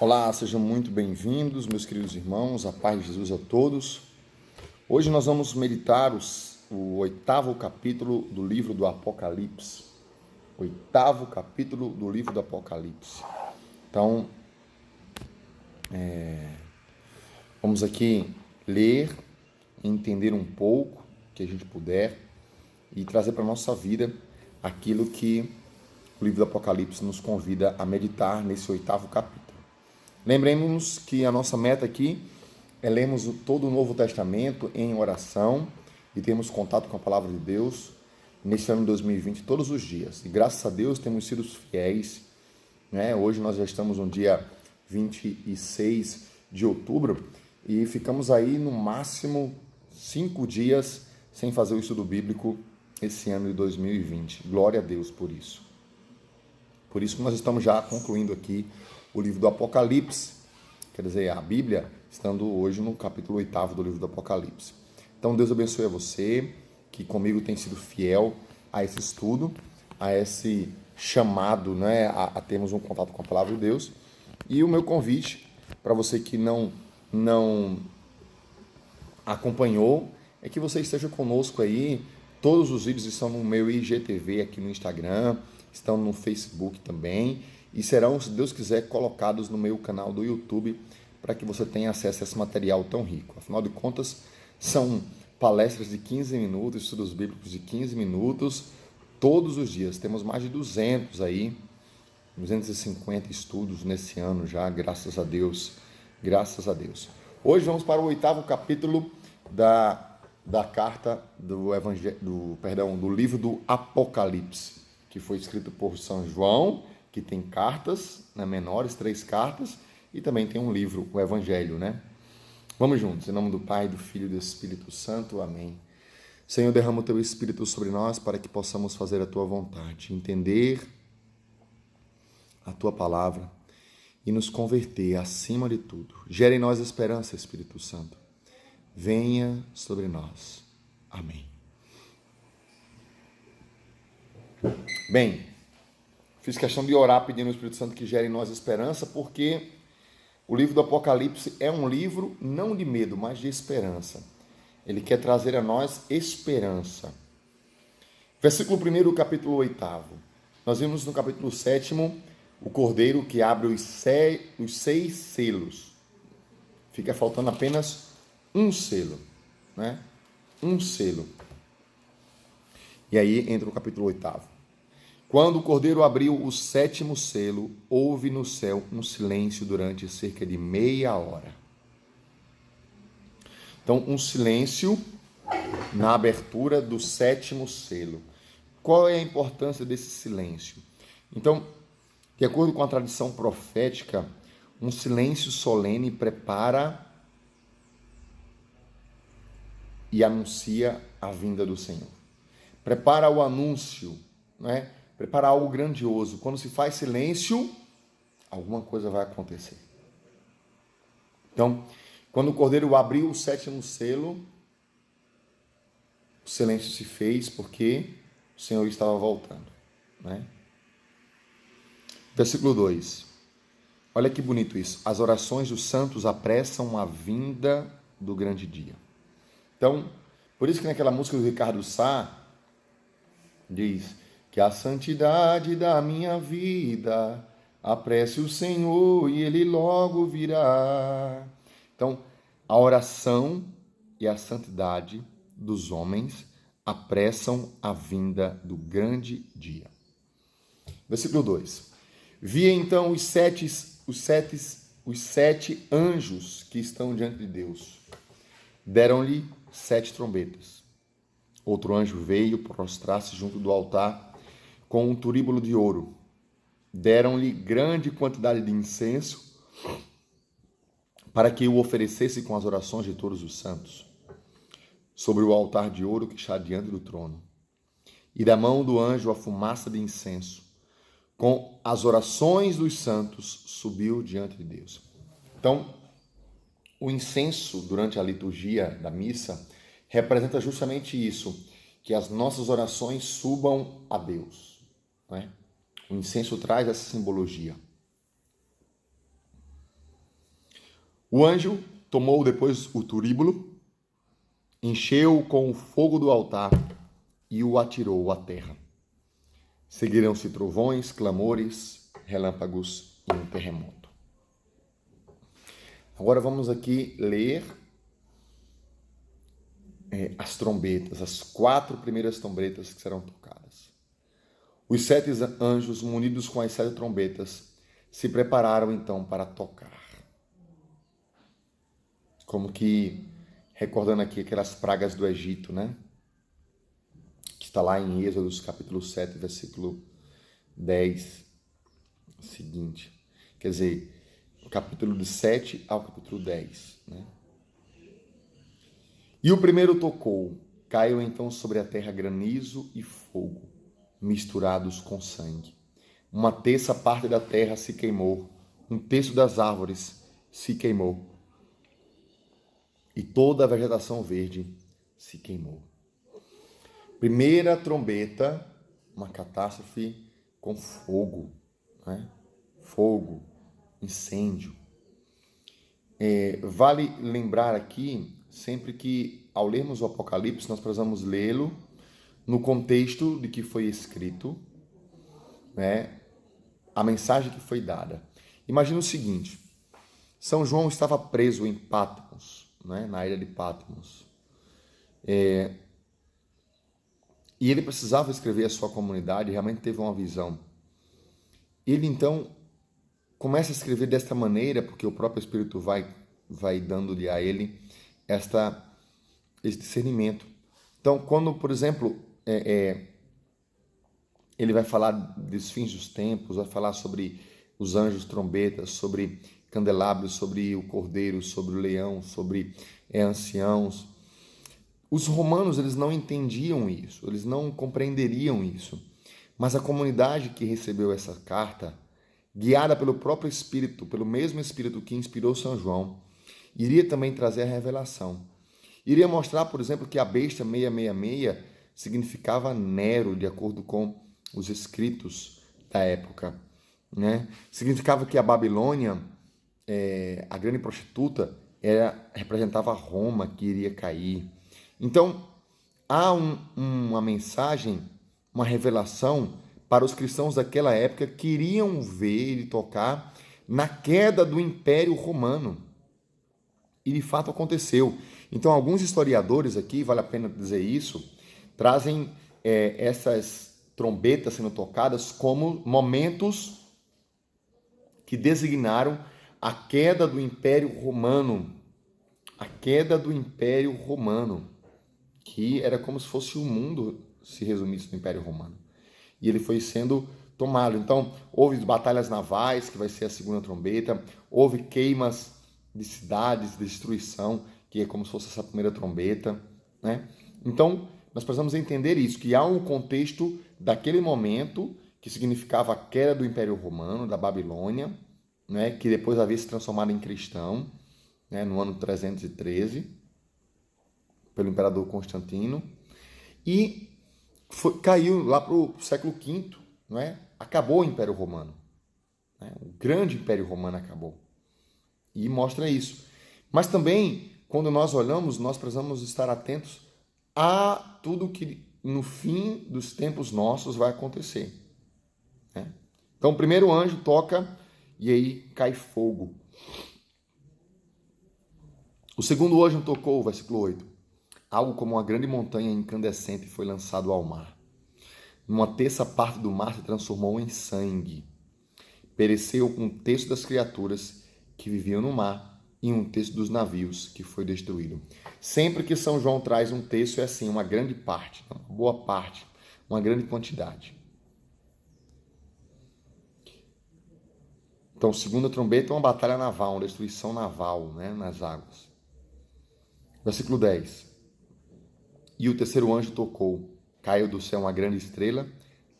Olá, sejam muito bem-vindos, meus queridos irmãos, a paz de Jesus a todos. Hoje nós vamos meditar o 8º capítulo do livro do Apocalipse. 8º capítulo do livro do Apocalipse. Então, vamos aqui ler, entender um pouco, que a gente puder, e trazer para a nossa vida aquilo que o livro do Apocalipse nos convida a meditar nesse 8º capítulo. Lembremos que a nossa meta aqui é lermos todo o Novo Testamento em oração e termos contato com a Palavra de Deus nesse ano de 2020 todos os dias. E graças a Deus temos sido fiéis, né? Hoje nós já estamos no dia 26 de outubro e ficamos aí no máximo 5 dias sem fazer o estudo bíblico esse ano de 2020. Glória a Deus por isso. Por isso que nós estamos já concluindo aqui o livro do Apocalipse, quer dizer, a Bíblia, estando hoje no capítulo 8º do livro do Apocalipse. Então, Deus abençoe a você, que comigo tem sido fiel a esse estudo, a esse chamado, né, a termos um contato com a Palavra de Deus. E o meu convite, para você que não acompanhou, é que você esteja conosco aí. Todos os vídeos estão no meu IGTV aqui no Instagram, estão no Facebook também, e serão, se Deus quiser, colocados no meu canal do YouTube para que você tenha acesso a esse material tão rico. Afinal de contas, são palestras de 15 minutos, estudos bíblicos de 15 minutos, todos os dias. Temos mais de 200 aí, 250 estudos nesse ano já, graças a Deus. Graças a Deus. Hoje vamos para o 8º capítulo da carta do livro do Apocalipse, que foi escrito por São João, que tem cartas, né, menores, 3 cartas, e também tem um livro, o Evangelho, né? Vamos juntos, em nome do Pai, do Filho e do Espírito Santo. Amém. Senhor, derrama o Teu Espírito sobre nós para que possamos fazer a Tua vontade, entender a Tua palavra e nos converter acima de tudo. Gere em nós esperança, Espírito Santo. Venha sobre nós. Amém. Bem, fiz questão de orar pedindo ao Espírito Santo que gere em nós esperança, porque o livro do Apocalipse é um livro não de medo, mas de esperança. Ele quer trazer a nós esperança. Versículo 1 do capítulo 8º. Nós vimos no capítulo 7º o cordeiro que abre os 6 selos. Fica faltando apenas um selo, né? Um selo. E aí entra o capítulo 8º. Quando o cordeiro abriu o 7º selo, houve no céu um silêncio durante cerca de meia hora. Então, um silêncio na abertura do 7º selo. Qual é a importância desse silêncio? Então, de acordo com a tradição profética, um silêncio solene prepara e anuncia a vinda do Senhor. Prepara o anúncio, né? Prepara algo grandioso. Quando se faz silêncio, alguma coisa vai acontecer. Então, quando o cordeiro abriu o 7º selo, o silêncio se fez porque o Senhor estava voltando, né? Versículo 2. Olha que bonito isso. As orações dos santos apressam a vinda do grande dia. Então, por isso que naquela música do Ricardo Sá diz que a santidade da minha vida apresse o Senhor e Ele logo virá. Então, a oração e a santidade dos homens apressam a vinda do grande dia. Versículo 2. Vi então os sete anjos que estão diante de Deus. Deram-lhe 7 trombetas. Outro anjo veio prostrar-se junto do altar com um turíbulo de ouro. Deram-lhe grande quantidade de incenso para que o oferecesse com as orações de todos os santos, sobre o altar de ouro que está diante do trono. E da mão do anjo a fumaça de incenso, com as orações dos santos, subiu diante de Deus. Então, o incenso durante a liturgia da missa representa justamente isso, que as nossas orações subam a Deus, né? O incenso traz essa simbologia. O anjo tomou depois o turíbulo, encheu com o fogo do altar e o atirou à terra. Seguiram-se trovões, clamores, relâmpagos e um terremoto. Agora vamos aqui ler as trombetas, as 4 primeiras trombetas que serão tocadas. Os 7 anjos, munidos com as 7 trombetas, se prepararam então para tocar. Como que, recordando aqui aquelas pragas do Egito, né? Que está lá em Êxodo, capítulo 7, versículo 10, seguinte. Quer dizer, o capítulo de 7 ao capítulo 10, né? E o primeiro tocou, caiu então sobre a terra granizo e fogo, misturados com sangue. 1/3 parte da terra se queimou, 1/3 das árvores se queimou, e toda a vegetação verde se queimou. Primeira trombeta, uma catástrofe com fogo, né? Fogo, incêndio. Vale lembrar aqui, sempre que ao lermos o Apocalipse, nós precisamos lê-lo no contexto de que foi escrito, né? A mensagem que foi dada. Imagina o seguinte, São João estava preso em Patmos, né? Na ilha de Patmos. E ele precisava escrever a sua comunidade, realmente teve uma visão. Ele então começa a escrever desta maneira, porque o próprio Espírito vai dando-lhe a ele esse discernimento. Então, quando, por exemplo, ele vai falar dos fins dos tempos, vai falar sobre os anjos trombetas, sobre candelabros, sobre o cordeiro, sobre o leão, sobre anciãos. Os romanos, eles não entendiam isso, eles não compreenderiam isso. Mas a comunidade que recebeu essa carta, guiada pelo próprio Espírito, pelo mesmo Espírito que inspirou São João, iria também trazer a revelação. Iria mostrar, por exemplo, que a besta 666 significava Nero, de acordo com os escritos da época, né? Significava que a Babilônia, a grande prostituta, representava Roma, que iria cair. Então, há uma mensagem, uma revelação para os cristãos daquela época que iriam ver e tocar na queda do Império Romano. E de fato aconteceu. Então, alguns historiadores aqui, vale a pena dizer isso, trazem essas trombetas sendo tocadas como momentos que designaram a queda do Império Romano. A queda do Império Romano, que era como se fosse o mundo se resumisse no Império Romano. E ele foi sendo tomado. Então, houve batalhas navais, que vai ser a segunda trombeta, houve queimas de cidades, destruição, que é como se fosse essa primeira trombeta, né? Então, nós precisamos entender isso, que há um contexto daquele momento que significava a queda do Império Romano, da Babilônia, né? Que depois havia se transformado em cristão, né? No ano 313, pelo imperador Constantino, e caiu lá para o século V, não é? Acabou o Império Romano, né? O grande Império Romano acabou. E mostra isso. Mas também, quando nós olhamos, nós precisamos estar atentos a tudo que no fim dos tempos nossos vai acontecer, né? Então, o primeiro anjo toca e aí cai fogo. O segundo anjo tocou, versículo 8. Algo como uma grande montanha incandescente foi lançado ao mar. 1/3 parte do mar se transformou em sangue. Pereceu 1/3 das criaturas que viviam no mar e 1/3 dos navios que foi destruído. Sempre que São João traz um texto, é assim, uma grande parte, uma boa parte, uma grande quantidade. Então, segunda trombeta é uma batalha naval, uma destruição naval, né, nas águas. Versículo 10. E o terceiro anjo tocou, caiu do céu uma grande estrela,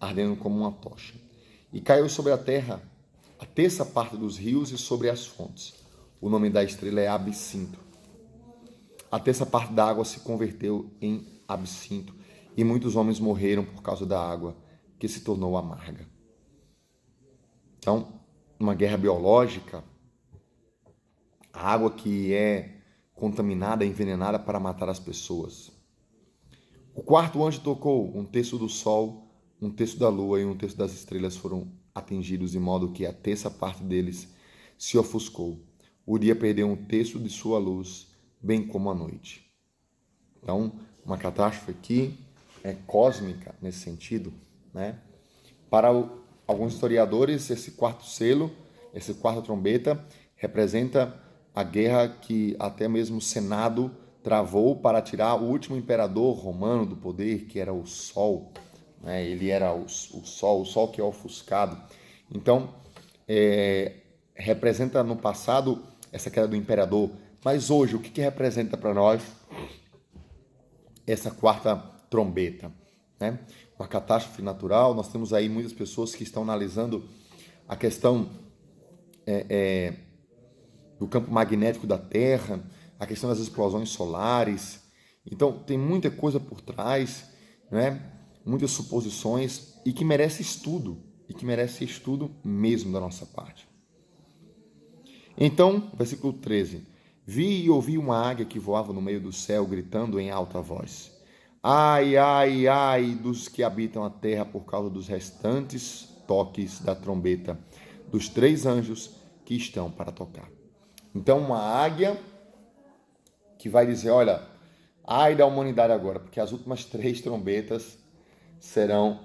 ardendo como uma tocha. E caiu sobre a terra 1/3 parte dos rios e sobre as fontes. O nome da estrela é Absinto. 1/3 parte da água se converteu em absinto, e muitos homens morreram por causa da água, que se tornou amarga. Então, uma guerra biológica, A água que é contaminada, envenenada para matar as pessoas. O quarto anjo tocou, um terço do sol, um terço da lua e um terço das estrelas foram atingidos, de modo que a terça parte deles se ofuscou. O dia perdeu um terço de sua luz, bem como a noite. Então, uma catástrofe aqui é cósmica nesse sentido, né? Para alguns historiadores, esse quarto selo, essa quarta trombeta, representa a guerra que até mesmo o Senado travou para tirar o último imperador romano do poder, que era o Sol. Né? Ele era o Sol que é ofuscado. Então, representa no passado essa queda do imperador. Mas hoje, o que representa para nós essa quarta trombeta? Né? Uma catástrofe natural. Nós temos aí muitas pessoas que estão analisando a questão do campo magnético da Terra, a questão das explosões solares. Então, tem muita coisa por trás, né? Muitas suposições e que merece estudo mesmo da nossa parte. Então, versículo 13. Vi e ouvi uma águia que voava no meio do céu, gritando em alta voz: ai, ai, ai dos que habitam a terra por causa dos restantes toques da trombeta dos 3 anjos que estão para tocar. Então, uma águia que vai dizer, olha, ai da humanidade agora, porque as últimas 3 trombetas serão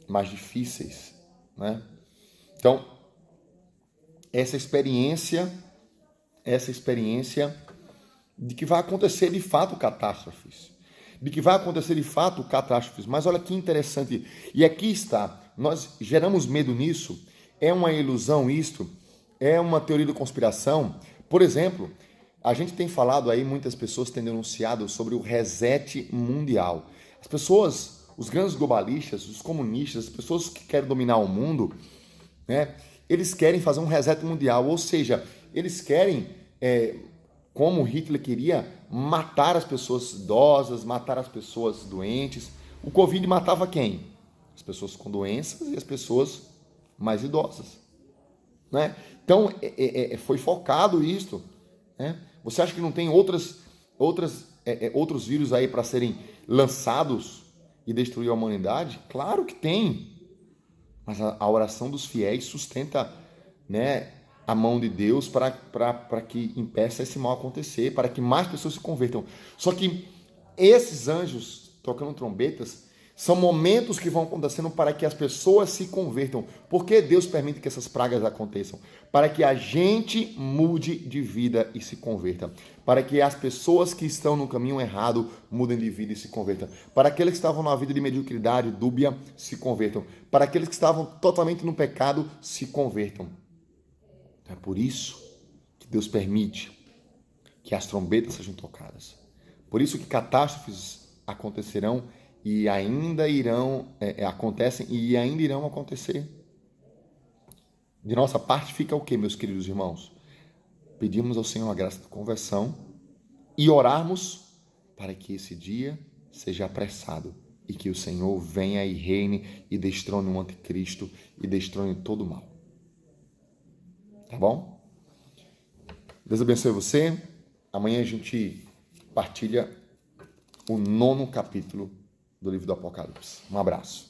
mais difíceis, né? Então, essa experiência de que vai acontecer de fato catástrofes, mas olha que interessante, e aqui está, nós geramos medo nisso, é uma ilusão isto, é uma teoria da conspiração. Por exemplo, a gente tem falado aí, muitas pessoas têm denunciado sobre o reset mundial. As pessoas, os grandes globalistas, os comunistas, as pessoas que querem dominar o mundo, né, eles querem fazer um reset mundial, ou seja, eles querem, como Hitler queria, matar as pessoas idosas, matar as pessoas doentes. O Covid matava quem? As pessoas com doenças e as pessoas mais idosas. Né? Então, foi focado isto. Né? Você acha que não tem outros vírus aí para serem lançados e destruir a humanidade? Claro que tem. Mas a oração dos fiéis sustenta, né, a mão de Deus para que impeça esse mal acontecer, para que mais pessoas se convertam. Só que esses anjos tocando trombetas são momentos que vão acontecendo para que as pessoas se convertam. Por que Deus permite que essas pragas aconteçam? Para que a gente mude de vida e se converta. Para que as pessoas que estão no caminho errado mudem de vida e se convertam. Para aqueles que estavam numa vida de mediocridade, dúbia, se convertam. Para aqueles que estavam totalmente no pecado, se convertam. É por isso que Deus permite que as trombetas sejam tocadas. Por isso que catástrofes acontecerão e ainda acontecem e ainda irão acontecer. De nossa parte fica o que, meus queridos irmãos? Pedirmos ao Senhor a graça da conversão e orarmos para que esse dia seja apressado e que o Senhor venha e reine e destrone o anticristo e destrone todo o mal. Tá bom? Deus abençoe você. Amanhã a gente partilha o 9º capítulo do livro do Apocalipse. Um abraço.